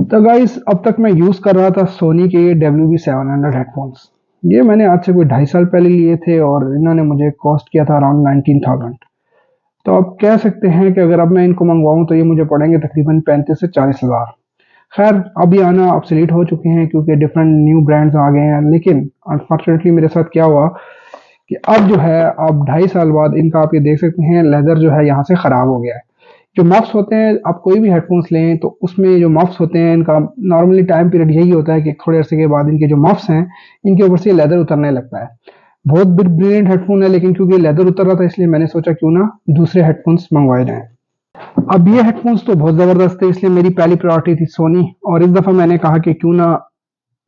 तो गाइस अब तक मैं यूज़ कर रहा था सोनी के ये WV700 हेडफोन्स। ये मैंने आज से कोई 2.5 साल पहले लिए थे और इन्होंने मुझे कॉस्ट किया था अराउंड 19,000। तो आप कह सकते हैं कि अगर अब मैं इनको मंगवाऊं तो ये मुझे पड़ेंगे तकरीबन 35 से 40 हज़ार। खैर अब ये आना ऑब्सोलीट हो चुके हैं क्योंकि डिफरेंट न्यू ब्रांड्स आ गए हैं, लेकिन अनफॉर्चुनेटली मेरे साथ क्या हुआ कि अब जो है अब 2.5 साल बाद इनका आप ये देख सकते हैं लेदर जो है यहाँ से ख़राब हो गया है। जो मफ्स होते हैं, आप कोई भी हेडफोन्स लें तो उसमें जो मफ्स होते हैं इनका नॉर्मली टाइम पीरियड यही होता है कि थोड़े अरसे के बाद इनके जो मफ्स हैं इनके ऊपर से लेदर उतरने लगता है। बहुत ब्रिलियंट हेडफोन है, लेकिन क्योंकि लेदर उतर रहा था इसलिए मैंने सोचा क्यों ना दूसरे हेडफोन्स मंगवाए जाएं। अब ये हेडफोन्स तो बहुत ज़बरदस्त है, इसलिए मेरी पहली प्रायोरिटी थी सोनी, और इस दफ़ा मैंने कहा कि क्यों ना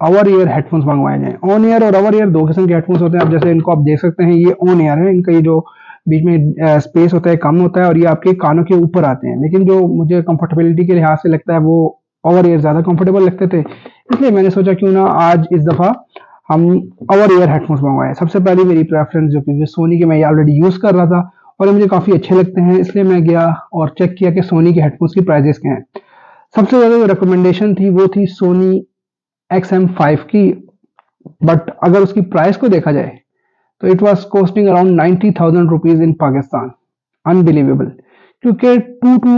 ओवर ईयर हेडफोन्स मंगवाए जाएं। ऑन ईयर और ओवर ईयर दो किस्म के हेडफोन्स होते हैं। अब जैसे इनको आप देख सकते हैं, ये ऑन ईयर है, इनका ये जो बीच में स्पेस होता है कम होता है और ये आपके कानों के ऊपर आते हैं, लेकिन जो मुझे कंफर्टेबिलिटी के लिहाज से लगता है वो ओवर ईयर ज़्यादा कंफर्टेबल लगते थे, इसलिए मैंने सोचा क्यों ना आज इस दफ़ा हम ओवर ईयर हेडफोन्स मंगवाएं। सबसे पहले मेरी प्रेफरेंस जो क्योंकि सोनी के मैं ये ऑलरेडी यूज़ कर रहा था और ये मुझे काफ़ी अच्छे लगते हैं, इसलिए मैं गया और चेक किया कि सोनी के हेडफोन्स की प्राइजेस क्या हैं। सबसे ज़्यादा जो रिकमेंडेशन थी वो थी सोनी XM5 की, बट अगर उसकी प्राइस को देखा जाए तो it was costing around 90,000 rupees in Pakistan. Unbelievable, क्योंकि 2 to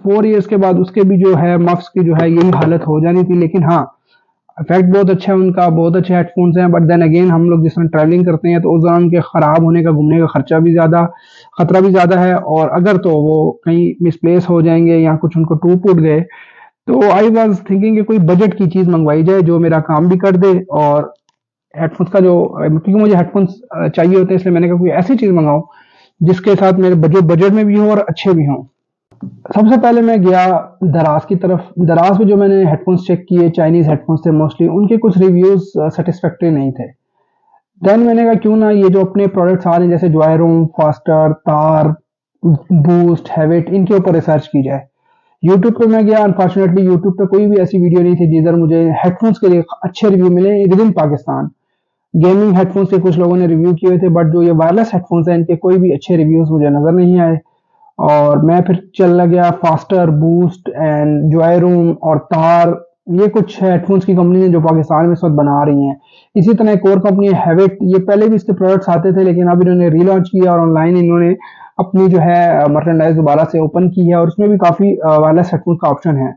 4 ईयर्स के बाद उसके भी जो है मफ्स की जो है यही हालत हो जानी थी। लेकिन हाँ, इफेक्ट बहुत अच्छा है उनका, बहुत अच्छे हेडफोन्स हैं, बट देन अगेन हम लोग जिस तरह ट्रैवलिंग करते हैं तो उस दौरान के ख़राब होने का, घूमने का खर्चा भी ज़्यादा, खतरा भी ज़्यादा है, और अगर तो वो कहीं मिसप्लेस हो जाएंगे या कुछ उनको टूट फूट गए तो आई वॉज थिंकिंग कि कोई बजट की चीज़ मंगवाई जाए जो मेरा काम भी कर दे। और हेडफोन्स का जो, क्योंकि मुझे हेडफोन्स चाहिए होते हैं, इसलिए मैंने कहा कोई ऐसी चीज़ मंगाऊं जिसके साथ मेरे बजट में भी हो और अच्छे भी हों। सबसे पहले मैं गया दराज की तरफ। दराज में जो मैंने हेडफोन्स चेक किए, चाइनीज़ हेडफोन्स थे मोस्टली, उनके कुछ रिव्यूज़ सेटिस्फैक्टरी नहीं थे। देन मैंने कहा क्यों ना ये जो अपने प्रोडक्ट्स आ रहे हैं जैसे जॉयरूम, फास्टर, तार, बूस्ट, हैविट, इनके ऊपर रिसर्च की जाए। यूट्यूब पे मैं गया, अनफॉर्चुनेटली यूट्यूब पे कोई भी ऐसी वीडियो नहीं थी जिधर मुझे हेडफोन्स के लिए अच्छे रिव्यू मिले with in Pakistan. Gaming headphones के कुछ लोगों ने रिव्यू किए हुए थे, बट जो ये वायरलेस हेडफोन्स हैं इनके कोई भी अच्छे रिव्यूज मुझे नजर नहीं आए। और मैं फिर चला गया faster, boost and Joy room और तार, ये कुछ हेडफोन्स की कंपनी है जो पाकिस्तान में इस वक्त बना रही हैं। इसी तरह एक और कंपनी है हैविट, ये पहले भी इसके प्रोडक्ट्स आते थे लेकिन अब इन्होंने रीलॉन्च किया और ऑनलाइन इन्होंने अपनी जो है मर्चेंडाइज दोबारा से ओपन की है और उसमें भी काफ़ी वायरलेस हेडफोन्स का ऑप्शन है।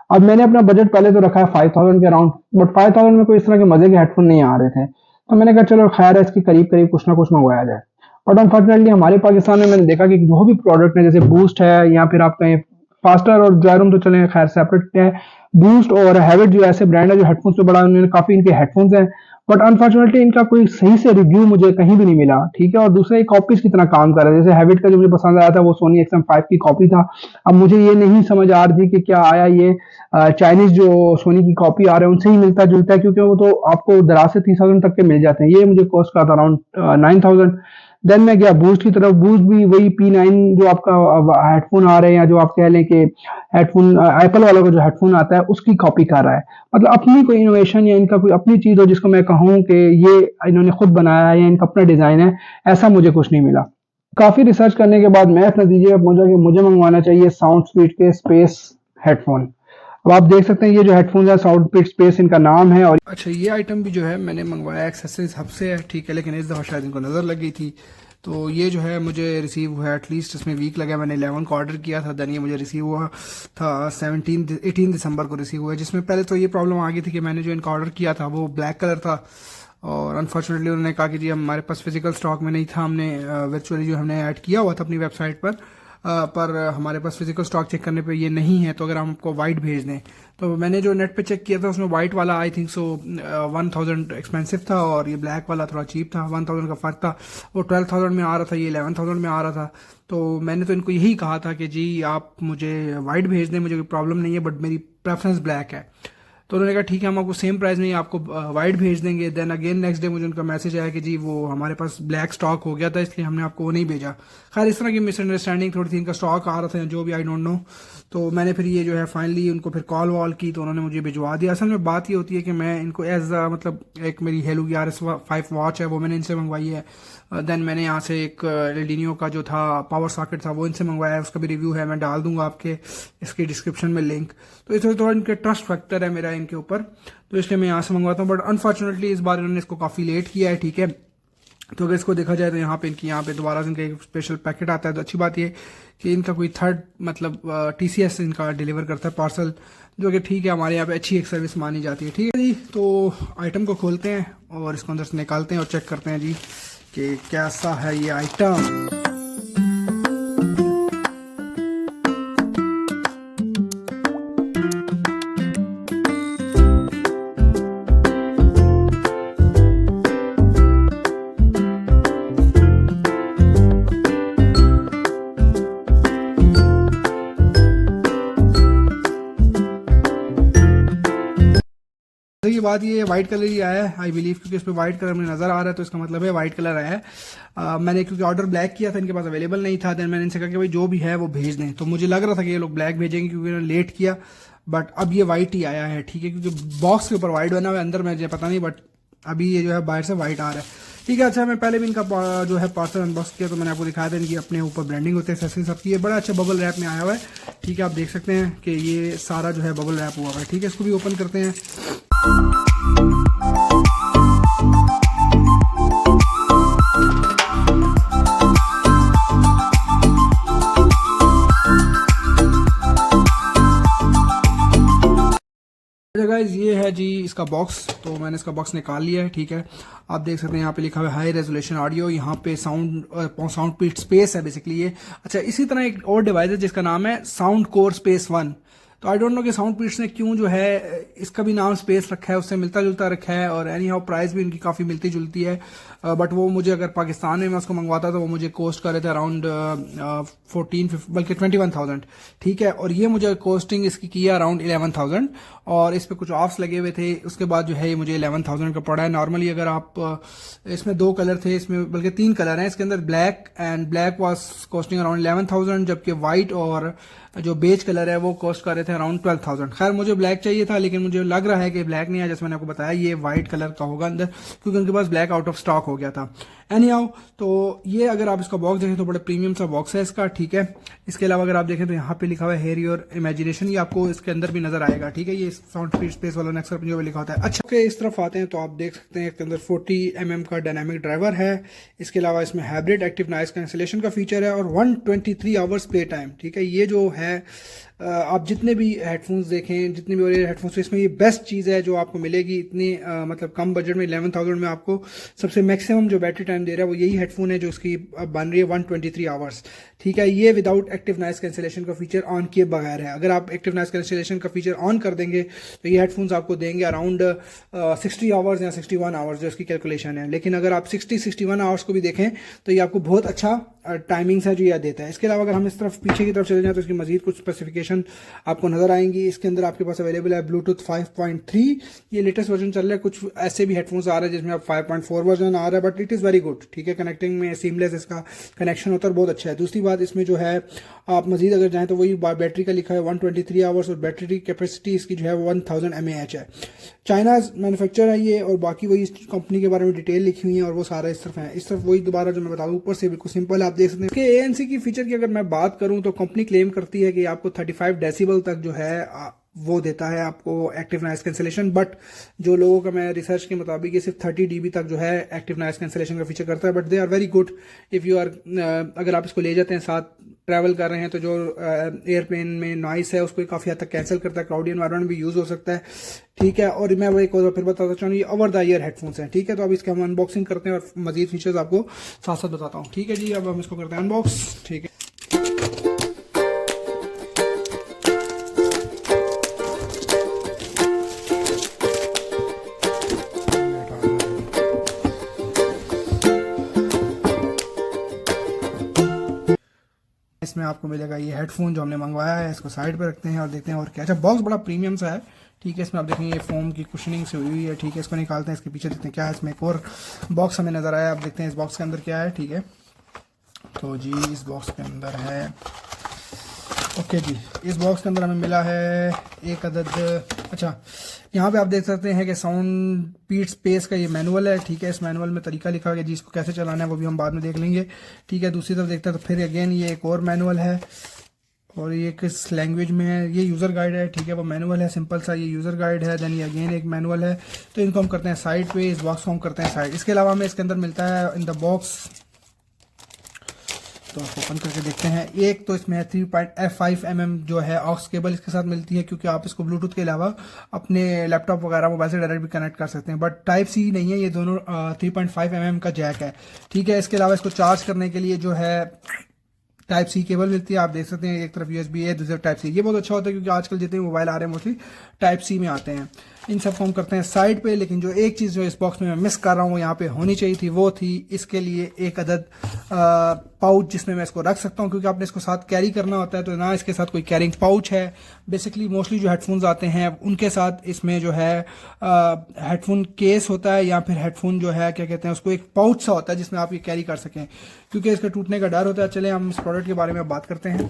अब मैंने अपना बजट पहले तो रखा है 5,000 के अराउंड, बट 5,000 में कोई इस तरह के मजे के हेडफोन नहीं आ रहे थे, तो मैंने कहा चलो खैर है, इसके करीब करीब कुछ ना कुछ मंगवाया जाए। बट अनफॉर्चुनेटली हमारे पाकिस्तान में मैंने देखा कि जो भी प्रोडक्ट है जैसे बूस्ट है या फिर आप कहें फास्टर और जॉयरूम तो चले खैर सेपरेट है, बूस्ट और हैविट जो ऐसे ब्रांड है जो हेडफोन्स पे बड़ा, उन्होंने काफ़ी इनके हेडफोन्स हैं, बट अनफॉर्चुनेटली इनका कोई सही से रिव्यू मुझे कहीं भी नहीं मिला। ठीक है, और दूसरा ये कॉपीज की तरह काम कर रहा है। जैसे हैविट का जो मुझे पसंद आया था वो सोनी XM5 की कॉपी था। अब मुझे ये नहीं समझ आ रही थी कि क्या आया ये चाइनीज जो सोनी की कॉपी आ रहे हैं उनसे ही मिलता जुलता है, क्योंकि वो तो आपको दराज से 30,000 तक के मिल जाते हैं। ये मुझे कॉस्ट का था अराउंड 9,000। देन मैं गया बूस्ट की तरफ। बूस्ट भी वही P9 जो आपका हेडफोन आ रहे हैं, या जो आप कह लें कि हेडफोन एप्पल वाला का जो हेडफोन आता है उसकी कॉपी कर रहा है। मतलब अपनी कोई इनोवेशन या इनका कोई अपनी चीज़ हो जिसको मैं कहूँ कि ये इन्होंने खुद बनाया है या इनका अपना डिज़ाइन है, ऐसा मुझे कुछ नहीं मिला। काफ़ी रिसर्च करने के बाद मैं इस नतीजे पर पहुंचा कि मुझे मंगवाना चाहिए साउंड स्पीड के स्पेस हेडफोन। अब आप देख सकते हैं ये जो हेडफोन है साउंड स्पीड स्पेस इनका नाम है। और अच्छा, ये आइटम भी जो है मैंने मंगवाया एक्सेसरीज हब से है, ठीक है, लेकिन इस दफ़ा शायद इनको नज़र लग गई थी, तो ये जो है मुझे रिसीव हुआ है, एटलीस्ट इसमें वीक लगा। मैंने 11 को ऑर्डर किया था, देन ये मुझे रिसीव हुआ था 18 दिसंबर को रिसीव हुआ है। जिसमें पहले तो ये प्रॉब्लम आ गई थी कि मैंने जो इनका ऑर्डर किया था वो ब्लैक कलर था, और अनफॉर्चुनेटली उन्होंने कहा कि जी हमारे पास फिजिकल स्टॉक में नहीं था, हमने वर्चुअली जो हमने ऐड किया हुआ था अपनी वेबसाइट पर हमारे पास फिजिकल स्टॉक चेक करने पे ये नहीं है, तो अगर हम आपको वाइट भेज दें। तो मैंने जो नेट पे चेक किया था उसमें वाइट वाला आई थिंक सो 1,000 एक्सपेंसिव था और ये ब्लैक वाला थोड़ा चीप था, 1,000 का फ़र्क था। वो 12,000 में आ रहा था, ये 11,000 में आ रहा था। तो मैंने तो इनको यही कहा था कि जी आप मुझे वाइट भेज दें, मुझे कोई प्रॉब्लम नहीं है, बट मेरी प्रेफरेंस ब्लैक है। तो उन्होंने कहा ठीक है, हम आपको सेम प्राइस में ही आपको वाइट भेज देंगे। देन अगेन नेक्स्ट डे मुझे उनका मैसेज आया कि जी वो हमारे पास ब्लैक स्टॉक हो गया था, इसलिए हमने आपको वो नहीं भेजा। खैर इस तरह की मिसअंडरस्टैंडिंग थोड़ी थी, इनका स्टॉक आ रहा था जो भी, आई डोंट नो। तो मैंने फिर ये जो है फाइनली उनको फिर कॉल वॉल की तो उन्होंने मुझे भिजवा दिया। असल में बात ये होती है कि मैं इनको एज मतलब एक मेरी हेलू की RS5 वॉच है, वो मैंने इनसे मंगवाई है। देन मैंने यहाँ से एक एल्डिनियो का जो था पावर सॉकेट था वो इनसे मंगवाया है, उसका भी रिव्यू है, मैं डाल दूंगा आपके इसके डिस्क्रिप्शन में लिंक। तो इसमें थोड़ा इनके ट्रस्ट फैक्टर है मेरा इनके ऊपर, तो इसलिए मैं यहाँ से मंगवाता हूँ। बट अनफॉर्चुनेटली इस बार इन्होंने इसको काफ़ी लेट किया है, ठीक है। तो अगर इसको देखा जाए तो यहाँ पे दोबारा से इनका एक स्पेशल पैकेट आता है। तो अच्छी बात ये कि इनका कोई थर्ड मतलब टीसीएस इनका डिलीवर करता है पार्सल, जो कि ठीक है, हमारे यहाँ पे अच्छी एक सर्विस मानी जाती है, ठीक है जी। तो आइटम को खोलते हैं और इसको अंदर से निकालते हैं और चेक करते हैं जी कि कैसा है ये आइटम। की बात ये व्हाइट कलर ही आया है आई बिलीव, क्योंकि इस पे व्हाइट कलर में नजर आ रहा है, तो इसका मतलब है व्हाइट कलर आया है। मैंने क्योंकि ऑर्डर ब्लैक किया था, इनके पास अवेलेबल नहीं था, देन मैंने इनसे कहा कि भाई जो भी है वो भेज दें। तो मुझे लग रहा था कि ये लोग ब्लैक भेजेंगे क्योंकि उन्होंने लेट किया, बट अब ये व्हाइट ही आया है, ठीक है, क्योंकि बॉक्स के ऊपर व्हाइट बना हुआ है, अंदर मुझे पता नहीं, बट अभी ये जो है बाहर से व्हाइट आ रहा है, ठीक है। अच्छा, मैं पहले भी इनका जो है पार्सल अनबॉक्स किया तो मैंने आपको दिखाया था, इनकी अपने ऊपर ब्रांडिंग होते हैं सब की। ये बड़ा अच्छा बबल रैप में आया हुआ है, ठीक है, आप देख सकते हैं कि ये सारा जो है बबल रैप हुआ हुआ है, ठीक है। इसको भी ओपन करते हैं। गाइस ये है जी इसका बॉक्स, तो मैंने इसका बॉक्स निकाल लिया है, ठीक है। आप देख सकते हैं यहाँ पे लिखा हुआ है हाई रेजोल्यूशन ऑडियो, यहाँ पे साउंड पीट स्पेस है बेसिकली ये। अच्छा, इसी तरह एक और डिवाइस है जिसका नाम है साउंड कोर स्पेस 1। तो आई डोंट नो कि साउंड पीट्स ने क्यों जो है इसका भी नाम स्पेस रखा है, उससे मिलता जुलता रखा है, और एनी हाउ प्राइस भी इनकी काफ़ी मिलती जुलती है। बट वो मुझे अगर पाकिस्तान में मैं उसको मंगवाता तो वो मुझे कॉस्ट कर रहे थे अराउंड 14 बल्कि 21,000, ठीक है। और ये मुझे कॉस्टिंग इसकी की है अराउंड 11,000, और इस पर कुछ ऑफ्स लगे हुए थे, उसके बाद जो है ये मुझे 11,000 का पड़ा है। नॉर्मली अगर आप इसमें 2 कलर थे, इसमें बल्कि 3 कलर हैं इसके अंदर, black and black was costing around 11,000, जबकि वाइट और जो बेज कलर है वो कॉस्ट कर रहे थे अराउंड 12,000। खैर मुझे ब्लैक चाहिए था, लेकिन मुझे लग रहा है कि ब्लैक नहीं है, जैसे मैंने आपको बताया ये वाइट कलर का होगा अंदर, क्योंकि उनके पास ब्लैक आउट ऑफ स्टॉक हो गया था। एनी हाउ, तो ये अगर आप इसका बॉक्स देखें तो बड़ा प्रीमियम सा बॉक्स है इसका, ठीक है। इसके अलावा अगर आप देखें तो यहाँ पे लिखा हुआ है हेयर योर इमेजिनेशन, ये आपको इसके अंदर भी नजर आएगा, ठीक है। ये साउंड स्पेस वाला नेक्स्ट जो लिखा होता है। अच्छा, ओके, इस तरफ आते हैं तो आप देख सकते हैं इसके अंदर 40 mm का डायनामिक ड्राइवर है। इसके अलावा इसमें हाइब्रिड एक्टिव नॉइस कैंसिलेशन का फीचर है और 123 आवर्स प्ले टाइम, ठीक है। ये जो है आप जितने भी हेडफोन्स देखें, जितने भी और हेडफोन्स, इसमें ये बेस्ट चीज़ है जो आपको मिलेगी इतनी मतलब कम बजट में 11,000 में आपको सबसे मैक्सिमम जो बैटरी टाइम दे रहा है वो यही हेडफोन है, जो इसकी बन रही है 123 आवर्स, ठीक है। ये विदाउट एक्टिव नॉइस कैंसिलेशन का फीचर ऑन किए बगैर है। अगर आप एक्टिव नॉइस कैंसिलेशन का फीचर ऑन कर देंगे तो ये हेडफोन्स आपको देंगे अराउंड 60 आवर्स या 61 आवर्स, जो इसकी कैलकुलेशन है। लेकिन अगर आप 61 आवर्स को भी देखें तो ये आपको बहुत अच्छा टाइमिंग्स है जो यह देता है। इसके अलावा अगर हम इस तरफ पीछे की तरफ चले जाएं तो इसकी मजीद कुछ स्पेसिफिकेशन आपको नजर आएंगी। इसके अंदर आपके पास अवेलेबल है ब्लूटूथ 5.3, ये लेटेस्ट वर्जन चल रहा है। कुछ ऐसे भी हेडफोन्स आ रहे हैं जिसमें आप 5.4 वर्जन आ रहा है, but it is very good, ठीक है। कनेक्टिंग में सीमलेस इसका कनेक्शन होता है, बहुत अच्छा है। दूसरी बात, इसमें जो है आप मजीद अगर जाएँ तो वही बैटरी का लिखा है 123 आवर्स, और बैटरी कैपेसिटी इसकी जो है 1000 mAh है। चाइना मैन्युफैक्चर है ये, और बाकी वही कंपनी के बारे में डिटेल लिखी हुई है, और वो सारा इस तरफ है। इस तरफ वही दोबारा जो मैं बता दूं, ऊपर से बिल्कुल सिंपल है, आप देख सकते हैं कि ANC की फीचर की अगर मैं बात करूं तो कंपनी क्लेम करती है कि आपको 35 डेसिबल तक जो है वो देता है आपको एक्टिव नॉइस कैंसिलेशन, बट जो लोगों का मैं रिसर्च के मुताबिक ये सिर्फ 30 dB तक जो है एक्टिव नॉइस कैंसिलेशन का फीचर करता है। But they are very good if you are, अगर आप इसको ले जाते हैं साथ ट्रैवल कर रहे हैं तो जो एयरप्लेन में नॉइस है उसको काफ़ी हद तक कैंसिल करता है, क्राउडी एनवायरनमेंट भी यूज़ हो सकता है, ठीक है। और मैं वो एक और फिर बताता चाहूँ, ये ओवर द ईयर हेडफोन्स हैं, ठीक है। तो अब इसके हम अनबॉक्सिंग करते हैं और मजीद फीचर्स आपको साथ साथ बताता हूँ, ठीक है जी। अब हम इसको करते हैं अनबॉक्स, ठीक है। इसमें आपको मिलेगा ये हेडफोन जो हमने मंगवाया है, इसको साइड पे रखते हैं और देखते हैं और क्या। अच्छा, बॉक्स बड़ा प्रीमियम सा है, ठीक है। इसमें आप देखेंगे ये फोम की कुशनिंग से हुई है, ठीक है। इसको निकालते हैं, इसके पीछे देखते हैं क्या है। इसमें एक और बॉक्स हमें नज़र आया, आप देखते हैं इस बॉक्स के अंदर क्या है, ठीक है। तो जी इस बॉक्स के अंदर है, ओके जी, इस बॉक्स के अंदर हमें मिला है एक अदद, अच्छा यहाँ पे आप देख सकते हैं कि साउंड पीट स्पेस का ये मैनुअल है, ठीक है। इस मैनुअल में तरीका लिखा हुआ है जिसको कैसे चलाना है वो भी हम बाद में देख लेंगे, ठीक है। दूसरी तरफ देखते हैं तो फिर अगेन ये एक और मैनुअल है और ये किस लैंग्वेज में है, ये यूज़र गाइड है, ठीक है। वो मैनुअल है सिंपल सा, ये यूज़र गाइड है। देन ये अगेन एक मैनुअल है। तो इनको हम करते हैं साइड पे, इस बॉक्स को हम करते हैं साइड। इसके अलावा हमें इसके अंदर मिलता है इन द बॉक्स, तो आप ओपन करके देखते हैं। एक तो इसमें 3.5 mm जो है ऑक्स केबल इसके साथ मिलती है, क्योंकि आप इसको ब्लूटूथ के अलावा अपने लैपटॉप वगैरह मोबाइल से डायरेक्ट भी कनेक्ट कर सकते हैं, बट टाइप सी नहीं है, ये दोनों 3.5 mm का जैक है, ठीक है। इसके अलावा इसको चार्ज करने के लिए जो है टाइप सी केबल मिलती है, आप देख सकते हैं। एक तरफ USB है, दूसरी तरफ टाइप सी। ये बहुत अच्छा होता है क्योंकि आजकल जितने मोबाइल आ रहे हैं मोस्टली टाइप सी में आते हैं। इन सब को हम करते हैं साइड पे। लेकिन जो एक चीज़ जो इस बॉक्स में मैं मिस कर रहा हूँ, वो यहाँ पे होनी चाहिए थी, वो थी इसके लिए एक अदद पाउच जिसमें मैं इसको रख सकता हूँ, क्योंकि आपने इसको साथ कैरी करना होता है। तो ना इसके साथ कोई कैरिंग पाउच है। बेसिकली मोस्टली जो हेडफोन्स आते हैं उनके साथ इसमें जो है हेडफोन केस होता है, या फिर हेडफोन जो है क्या कहते हैं उसको, एक पाउच सा होता है जिसमें आप ये कैरी कर सकें, क्योंकि इसके टूटने का डर होता है। चले हम इस प्रोडक्ट के बारे में बात करते हैं।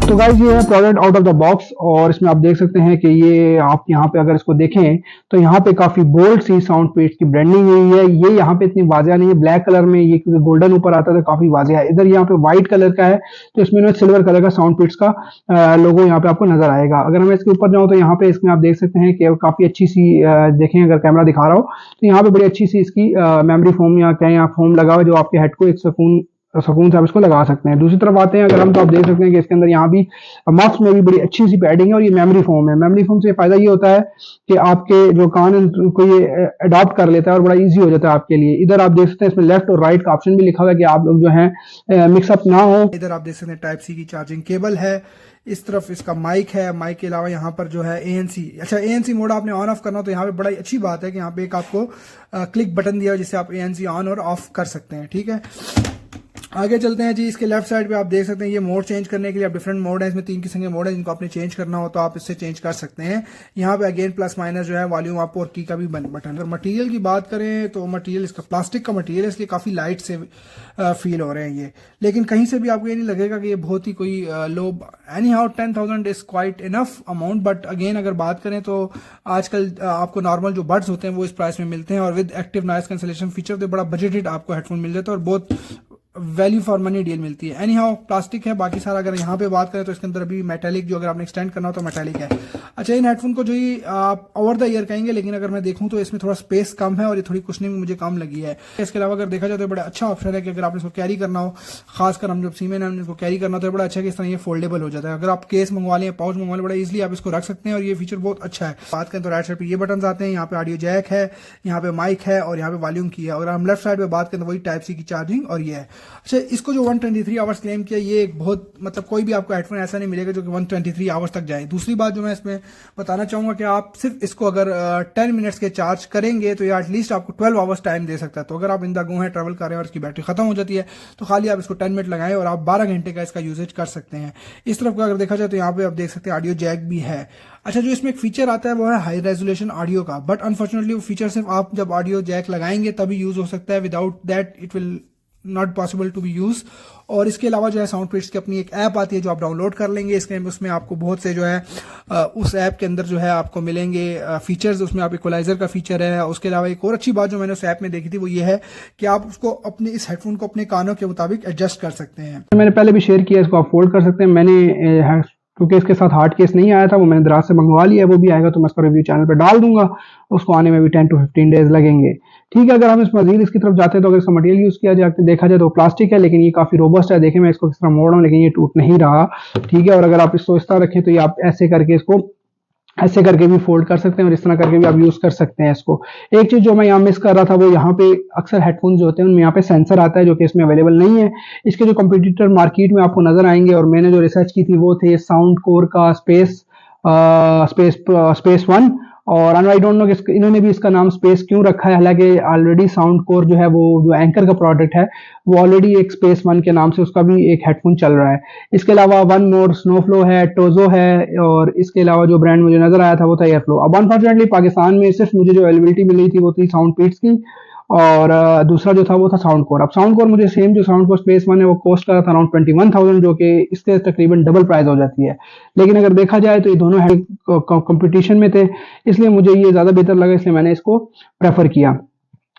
तो गाइस ये है product out of the box, और इसमें आप देख सकते हैं कि ये आप यहाँ पे अगर इसको देखें तो यहाँ पे काफी बोल्ड सी साउंड पेट्स की ब्रांडिंग हुई है। ये यहाँ पे इतनी वाजिया नहीं है, ब्लैक कलर में ये, क्योंकि गोल्डन ऊपर आता है तो काफी वाजिया है। इधर यहाँ पे व्हाइट कलर का है, तो इसमें सिल्वर कलर का साउंड पेट्स का लोगो यहाँ पे आपको नजर आएगा। अगर मैं इसके ऊपर जाऊँ तो यहाँ पे इसमें आप देख सकते हैं कि काफी अच्छी सी देखें, अगर कैमरा दिखा रहा हो तो यहाँ पे बड़ी अच्छी सी इसकी मेमोरी फोम या क्या फोम लगा हुआ है, जो आपके हेड को एक सुकून से आप इसको लगा सकते हैं। दूसरी तरफ आते हैं अगर हम, तो आप देख सकते हैं कि इसके अंदर यहाँ भी मफ्स में भी बड़ी अच्छी सी पैडिंग है, और ये मेमोरी फोम है। मेमोरी फोम से फायदा ये होता है कि आपके जो कान है उनको ये अडॉप्ट कर लेता है और बड़ा इजी हो जाता है आपके लिए। इधर आप देख सकते हैं इसमें लेफ्ट और राइट का ऑप्शन भी लिखा हुआ है कि आप लोग जो है मिक्सअप ना हो। इधर आप देख सकते हैं टाइप सी की चार्जिंग केबल है। इस तरफ इसका माइक है। माइक के अलावा यहाँ पर जो है ANC, अच्छा ANC मोड आपने ऑन ऑफ करना, तो यहाँ पे बड़ा अच्छी बात है कि यहाँ पे एक आपको क्लिक बटन दिया है जिससे आप ANC ऑन और ऑफ कर सकते हैं, ठीक है। आगे चलते हैं जी। इसके लेफ्ट साइड पे आप देख सकते हैं ये मोड चेंज करने के लिए आप डिफरेंट मोड है, इसमें 3 किस्म के मोड है जिनको आपने चेंज करना हो तो आप इससे चेंज कर सकते हैं। यहाँ पे अगेन प्लस माइनस जो है वॉल्यूम अप और की का भी बटन है। अगर मटेरियल की बात करें तो मटेरियल इसका प्लास्टिक का मटेरियल है, इसलिए काफ़ी लाइट से फील हो रहे हैं ये, लेकिन कहीं से भी आपको ये नहीं लगेगा कि ये बहुत ही कोई लो। Anyhow 10,000 is quite enough amount, but again अगर बात करें तो आजकल आपको नॉर्मल जो बड्स होते हैं वो इस प्राइस में मिलते हैं, और with active noise cancellation feature तो बड़ा बजटेड आपको हेडफोन मिल जाता है और बहुत वैल्यू फॉर मनी डील मिलती है। एनी हाउ प्लास्टिक है, बाकी सारा अगर यहाँ पे बात करें तो इसके अंदर अभी मेटालिक, जो अगर आपने एक्सटेंड करना हो तो मेटालिक है। अच्छा, इन हेडफोन को जो ही आप ओवर द ईयर कहेंगे, लेकिन अगर मैं देखूं तो इसमें थोड़ा स्पेस कम है और ये थोड़ी कुशनिंग मुझे कम लगी है। इसके अलावा अगर देखा जाए तो बड़ा अच्छा ऑप्शन है कि अगर आपने इसको कैरी करना हो, खासकर हम जब सीमेन है इसको कैरी करना हो तो बड़ा अच्छा है कि इस तरह ये फोल्डेबल हो जाता है। अगर आप केस मंगवा लें, पाउच मंगवा लें, बड़ा इजिली आप इसको रख सकते हैं और ये फीचर बहुत अच्छा है। बात करें तो राइट साइड पे ये बटन आते हैं, यहाँ पे ऑडियो जैक है, यहाँ पे माइक है और यहाँ पे वॉल्यूम की है। अगर हम लेफ्ट साइड पे बात करें तो वही टाइप सी की चार्जिंग और ये है। अच्छा, इसको जो 123 आवर्स क्लेम किया, ये एक बहुत मतलब कोई भी आपको हेडफोन ऐसा नहीं मिलेगा जो कि 123 आवर्स तक जाए। दूसरी बात जो मैं इसमें बताना चाहूंगा कि आप सिर्फ इसको अगर 10 मिनट्स के चार्ज करेंगे तो ये एटलीस्ट आपको 12 आवर्स टाइम दे सकता है। तो अगर आप इन द गो है, ट्रैवल कर रहे हैं और इसकी बैटरी खत्म हो जाती है तो खाली आप इसको 10 मिनट लगाएं और आप 12 घंटे का इसका यूजेज कर सकते हैं। इस तरफ का अगर देखा जाए तो यहाँ पे आप देख सकते हैं ऑडियो जैक भी है। अच्छा, जो इसमें एक फीचर आता है वो है हाई रेजोल्यूशन ऑडियो का, बट अनफॉर्चुनेटली वो फीचर सिर्फ आप जब ऑडियो जैक लगाएंगे तभी यूज हो सकता है, without that it will not possible to be use. और इसके अलावा जो है साउंड पेट्स की अपनी एक ऐप आती है जो आप डाउनलोड कर लेंगे। इसके उसमें आपको बहुत से जो है उस ऐप के अंदर जो है आपको मिलेंगे फीचर्स। उसमें आप इक्वलाइजर का फीचर है। उसके अलावा एक और अच्छी बात जो मैंने उस ऐप में देखी थी वो ये है कि आप उसको अपने इस हेडफोन को अपने कानों के मुताबिक एडजस्ट कर सकते हैं। मैंने पहले भी शेयर किया, इसको आप फोल्ड कर सकते हैं। मैंने क्योंकि इसके साथ हार्ड केस नहीं आया था, वो मैंने दराज से मंगवा लिया है, वो भी आएगा तो मैं इसका रिव्यू चैनल पे डाल दूंगा। उसको आने में भी 10 to 15 डेज लगेंगे, ठीक है। अगर हम इस मजीद इसकी तरफ जाते हैं तो अगर इसका मटेरियल यूज किया जाए, देखा जाए तो प्लास्टिक है, लेकिन ये काफी रोबस्ट है। देखें मैं इसको किस तरह मोड़ रहा हूँ लेकिन ये टूट नहीं रहा, ठीक है। और अगर आप इसको इस तरह रखें तो ये आप ऐसे करके इसको ऐसे करके भी फोल्ड कर सकते हैं और इस तरह करके भी आप यूज कर सकते हैं इसको। एक चीज जो मैं यहाँ मिस कर रहा था वो यहाँ पे अक्सर हेडफोन जो होते हैं उनमें यहाँ पे सेंसर आता है जो कि इसमें अवेलेबल नहीं है। इसके जो कंपटीटर मार्केट में आपको नजर आएंगे और मैंने जो रिसर्च की थी वो थे साउंड कोर का स्पेस वन। और आई डोंट नो कि इन्होंने भी इसका नाम स्पेस क्यों रखा है, हालांकि ऑलरेडी साउंड कोर जो है वो जो एंकर का प्रोडक्ट है वो ऑलरेडी एक स्पेस वन के नाम से उसका भी एक हेडफोन चल रहा है। इसके अलावा वन मोर, स्नोफ्लो है, टोजो है, और इसके अलावा जो ब्रांड मुझे नजर आया था वो था एयरफ्लो। अब अनफॉर्चुनेटली पाकिस्तान में सिर्फ मुझे जो अवेलेबिलिटी मिली थी वो थी साउंड पीट्स की, और दूसरा जो था वो था साउंड कोर। अब साउंड कोर मुझे सेम जो साउंड कोर स्पेस वन है वो कॉस्ट कर रहा था अराउंड 21,000, जो कि इससे तकरीबन डबल प्राइस हो जाती है। लेकिन अगर देखा जाए तो ये दोनों कंपटीशन में थे, इसलिए मुझे ये ज्यादा बेहतर लगा, इसलिए मैंने इसको प्रेफर किया।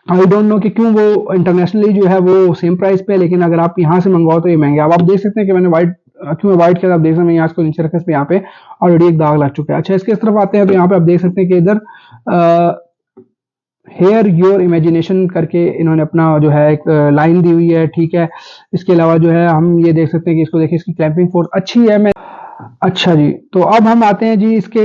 आई डोंट नो कि क्यों वो इंटरनेशनली जो है वो सेम प्राइस पे है, लेकिन अगर आप यहाँ से मंगवाओ तो ये महंगे। अब आप देख सकते हैं कि मैंने क्यों व्हाइट किया, आप देख सकते हैं यहाँ इसको नीचे रखा, इस पे यहाँ पे ऑलरेडी एक दाग लग चुका है। अच्छा, इसके इस तरफ आते हैं तो यहाँ पे आप देख सकते हैं कि इधर हेयर योर इमेजिनेशन करके इन्होंने अपना जो है एक लाइन दी हुई है, ठीक है। इसके अलावा जो है हम ये देख सकते हैं कि इसको देखिए, इसकी क्लैंपिंग फोर्स अच्छी है। मैं अच्छा जी, तो अब हम आते हैं जी इसके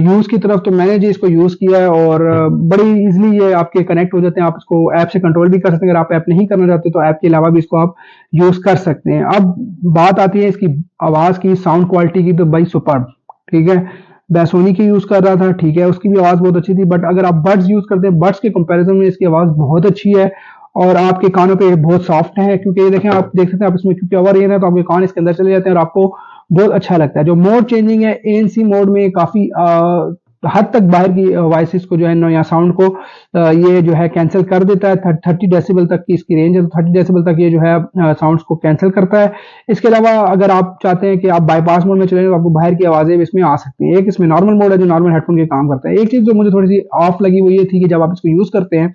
यूज की तरफ। तो मैंने जी इसको यूज किया है और बड़ी इजीली ये आपके कनेक्ट हो जाते हैं। आप इसको ऐप से कंट्रोल भी कर सकते हैं, अगर आप ऐप नहीं करना चाहते तो ऐप के अलावा भी इसको आप यूज कर सकते हैं। अब बात आती है इसकी आवाज की, साउंड क्वालिटी की, तो भाई सुपर्ब, ठीक है। बैसोनी की यूज कर रहा था, ठीक है, उसकी भी आवाज बहुत अच्छी थी, बट अगर आप बड्स यूज करते हैं, बड्स के कंपैरिजन में इसकी आवाज बहुत अच्छी है और आपके कानों पे बहुत सॉफ्ट है। क्योंकि ये देखें, आप देख सकते हैं, आप इसमें क्योंकि ओवर ईयर है तो आपके कान इसके अंदर चले जाते हैं और आपको बहुत अच्छा लगता है। जो मोड चेंजिंग है एएनसी मोड में काफी हद तक बाहर की वॉइसेस को जो है या साउंड को ये जो है कैंसिल कर देता है। 30 डेसिबल तक की इसकी रेंज है, तो 30 डेसिबल तक ये जो है साउंड्स को कैंसिल करता है। इसके अलावा अगर आप चाहते हैं कि आप बाईपास मोड में चले तो आपको बाहर की आवाजें भी इसमें आ सकती हैं। एक इसमें नॉर्मल मोड है जो नॉर्मल हेडफोन के काम करता है। एक चीज जो मुझे थोड़ी सी ऑफ लगी वो ये थी कि जब आप इसको यूज करते हैं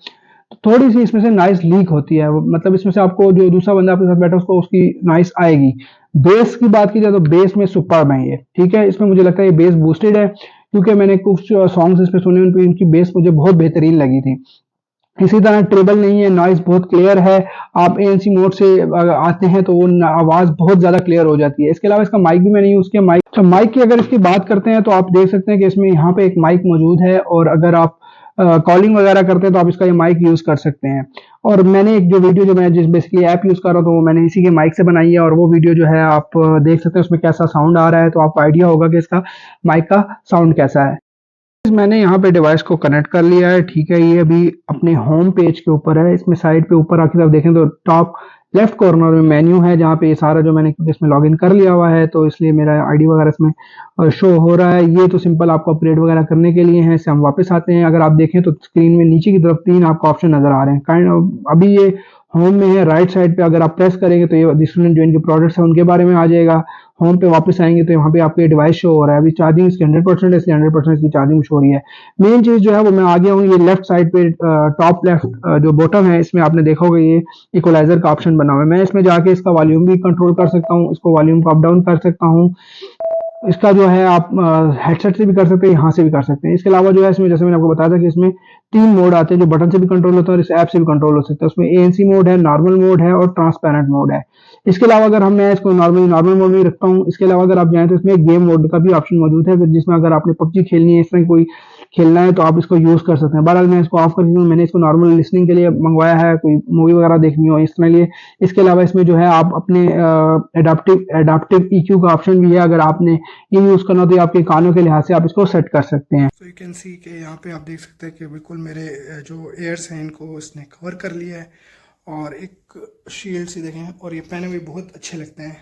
तो थोड़ी सी इसमें से नॉइस लीक होती है, मतलब इसमें से आपको जो दूसरा बंदा आपके साथ बैठा है उसको उसकी नॉइस आएगी। बेस की बात की जाए तो बेस में सुपर्ब है ये, ठीक है। इसमें मुझे लगता है ये बेस बूस्टेड है, क्योंकि मैंने कुछ सॉन्ग्स इसमें सुने, उन पे इनकी बेस मुझे बहुत बेहतरीन लगी थी। इसी तरह ट्रेबल नहीं है, नॉइस बहुत क्लियर है। आप एएनसी मोड से आते हैं तो वो आवाज बहुत ज्यादा क्लियर हो जाती है। इसके अलावा इसका माइक भी मैंने यूज किया। माइक तो माइक की अगर इसकी बात करते हैं तो आप देख सकते हैं कि इसमें यहाँ पे एक माइक मौजूद है, और अगर आप कॉलिंग वगैरह करते हैं तो आप इसका ये माइक यूज कर सकते हैं। और मैंने एक जो वीडियो जो मैं जिस बेसिकली ऐप यूज कर रहा हूँ तो वो मैंने इसी के माइक से बनाई है, और वो वीडियो जो है आप देख सकते हैं उसमें कैसा साउंड आ रहा है, तो आपको आइडिया होगा कि इसका माइक का साउंड कैसा है। मैंने यहाँ पे डिवाइस को कनेक्ट कर लिया है, ठीक है। ये अभी अपने होम पेज के ऊपर है। इसमें साइड पे ऊपर आके आप देखें तो टॉप लेफ्ट कॉर्नर में मेन्यू है, जहाँ पे ये सारा जो मैंने इसमें लॉगिन कर लिया हुआ है तो इसलिए मेरा आईडी वगैरह इसमें शो हो रहा है। ये तो सिंपल आपको अपडेट वगैरह करने के लिए है। इससे हम वापस आते हैं। अगर आप देखें तो स्क्रीन में नीचे की तरफ 3 आपको ऑप्शन नजर आ रहे हैं। अभी ये होम में है। राइट साइड पे अगर आप प्रेस करेंगे तो ये स्टूडेंट जो इनके प्रोडक्ट्स हैं उनके बारे में आ जाएगा। होम पे वापस आएंगे तो यहाँ पे आपको ये डिवाइस शो हो रहा है। अभी चार्जिंग इसकी 100% है, इसलिए 100% इसकी चार्जिंग शो हो रही है। मेन चीज जो है वो मैं आ गया हूँ ये लेफ्ट साइड पे, टॉप लेफ्ट जो बॉटम है इसमें आपने देखा होगा ये इक्वलाइजर का ऑप्शन बना हुआ है। मैं इसमें जाके इसका वॉल्यूम भी कंट्रोल कर सकता हूँ, इसको वॉल्यूम को अप डाउन कर सकता हूँ। इसका जो है आप हेडसेट से भी कर सकते हैं, यहाँ से भी कर सकते हैं। इसके अलावा जो है इसमें, जैसे मैंने आपको बताया था कि इसमें 3 मोड आते हैं जो बटन से भी कंट्रोल होता है और इस ऐप से भी कंट्रोल हो सकता है। उसमें एएनसी मोड है, नॉर्मल मोड है और ट्रांसपेरेंट मोड है। इसके अलावा अगर मैं इसको नॉर्मल मोड में रखता हूँ। इसके अलावा अगर आप जाएं तो इसमें गेम मोड का भी ऑप्शन मौजूद है, जिसमें अगर आपने पबजी खेलनी है, इस तरह कोई खेलना है तो आप इसको यूज कर सकते हैं। बहरहाल मैं इसको ऑफ कर दूँ, मैंने इसको नॉर्मल लिसनिंग के लिए मंगवाया है, कोई मूवी वगैरह देखनी हो इस तरह लिए। इसके अलावा इसमें जो है आप अपने एडाप्टिव ईक्यू का ऑप्शन भी है, अगर आपने ये यूज करना हो तो आपके कानों के लिहाज से आप इसको सेट कर सकते हैं। तो यू कैन सी कि यहाँ पे आप देख सकते हैं कि बिल्कुल मेरे जो एयर्स हैं इनको इसने कवर कर लिया है, और एक शील्ड सी देखें, और ये पहने हुए बहुत अच्छे लगते हैं।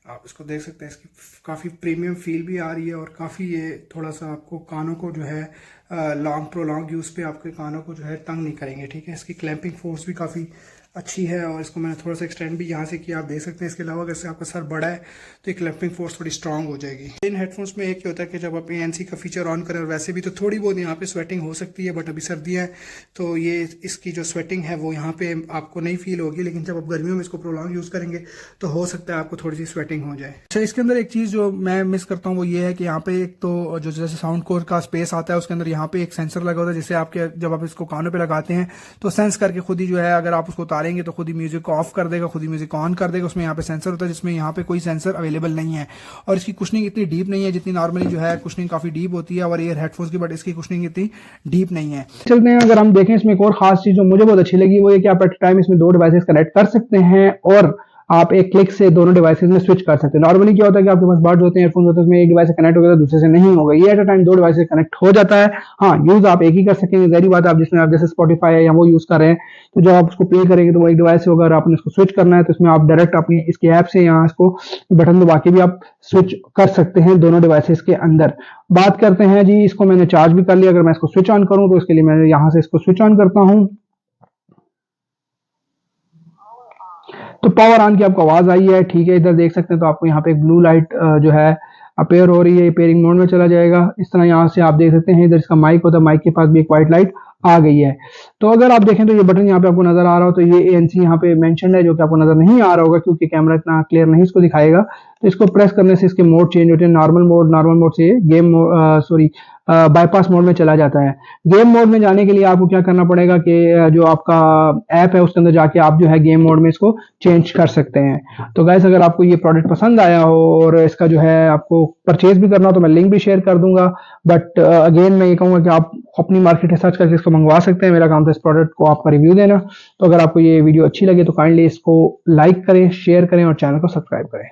आप इसको देख सकते हैं, इसकी काफ़ी प्रीमियम फील भी आ रही है, और काफ़ी ये थोड़ा सा आपको कानों को जो है प्रोलॉन्ग यूज़ पे आपके कानों को जो है तंग नहीं करेंगे, ठीक है। इसकी क्लैंपिंग फोर्स भी काफ़ी अच्छी है, और इसको मैंने थोड़ा सा एक्सटेंड भी यहाँ से किया, आप देख सकते हैं। इसके अलावा अगर आपका सर बड़ा है तो ये क्लैंपिंग फोर्स थोड़ी स्ट्रांग हो जाएगी। इन हेडफोन्स में एक ही होता है कि जब आप एएनसी का फीचर ऑन करें, और वैसे भी तो थोड़ी बहुत यहाँ पे स्वेटिंग हो सकती है, बट अभी सर्दियाँ हैं तो ये इसकी जो स्वेटिंग है वो यहाँ पे आपको नहीं फील होगी, लेकिन जब आप गर्मियों में इसको प्रोलॉन्ग यूज़ करेंगे तो हो सकता है आपको थोड़ी सी स्वेटिंग हो जाए। अच्छा, इसके अंदर एक चीज़ जो मैं मिस करता हूँ वो ये है कि यहाँ पे एक तो जो जैसे साउंड कोर का स्पेस आता है उसके अंदर यहाँ पे एक सेंसर लगा होता है, जिससे आपके जब आप इसको कानों पे लगाते हैं तो सेंस करके खुद ही जो है, अगर आप उसको उतार मारेंगे तो खुद ही म्यूजिक को ऑफ कर देगा, खुद ही म्यूजिक ऑन कर देगा। उसमें यहाँ पे सेंसर होता है जिसमें यहाँ पे कोई सेंसर अवेलेबल नहीं है, और इसकी कुशनिंग इतनी डीप नहीं है जितनी नॉर्मली जो है कुशनिंग काफी डीप होती है और ईयर हेडफोन्स की, बट इसकी कुशनिंग इतनी डीप नहीं है। चलते हैं, अगर हम देखें इसमें एक और खास चीज जो मुझे बहुत अच्छी लगी वो ये कि आप एट टाइम इसमें 2 डिवाइसेस कनेक्ट कर सकते हैं और आप एक क्लिक से दोनों डिवाइसेस में स्विच कर सकते हैं। नॉर्मली क्या होता है कि आपके पास बड्स होते हैं, एयरफोन्स होते हैं, उसमें एक डिवाइस से कनेक्ट हो गया तो दूसरे से नहीं होगा, ये एट अ टाइम 2 डिवाइस से कनेक्ट हो जाता है। हाँ, यूज आप एक ही कर सकेंगे, जहरी बात है। आप जिसमें आप जैसे स्पॉटिफाई है या वो यूज कर रहे हैं तो जब आप उसको प्ले करेंगे तो वो एक डिवाइस से होगा, अगर आपने इसको स्विच करना है तो इसमें आप डायरेक्ट अपनी इसकी ऐप से यहाँ इसको बटन दबा के भी आप स्विच कर सकते हैं दोनों डिवाइसेस के अंदर। बात करते हैं जी, इसको मैंने चार्ज भी कर लिया। अगर मैं इसको स्विच ऑन करूं तो इसके लिए मैं यहाँ से इसको स्विच ऑन करता हूं तो पावर ऑन की आपको आवाज आई है, ठीक है। इधर देख सकते हैं तो आपको यहाँ पे एक ब्लू लाइट जो है अपेयर हो रही है, पेयरिंग मोड में चला जाएगा। इस तरह यहाँ से आप देख सकते हैं, इधर इसका माइक होता है, माइक के पास भी एक व्हाइट लाइट आ गई है। तो अगर आप देखें तो ये बटन यहाँ पे आपको नजर आ रहा हो तो ये ANC यहाँ पे मेंशन है, जो कि आपको नजर नहीं आ रहा होगा क्योंकि कैमरा इतना क्लियर नहीं इसको दिखाएगा। तो इसको प्रेस करने से इसके मोड चेंज होते हैं, नॉर्मल मोड से गेम बाईपास मोड में चला जाता है। गेम मोड में जाने के लिए आपको क्या करना पड़ेगा कि जो आपका ऐप है उसके अंदर जाके आप जो है गेम मोड में इसको चेंज कर सकते हैं। तो गाइस, अगर आपको ये प्रोडक्ट पसंद आया हो और इसका जो है आपको परचेज भी करना हो तो मैं लिंक भी शेयर कर दूंगा, बट अगेन मैं ये कहूंगा कि आप अपनी मार्केट रिसर्च करके इसको मंगवा सकते हैं। मेरा काम था इस प्रोडक्ट को आपका रिव्यू देना। तो अगर आपको ये वीडियो अच्छी लगे तो काइंडली इसको लाइक करें, शेयर करें और चैनल को सब्सक्राइब करें।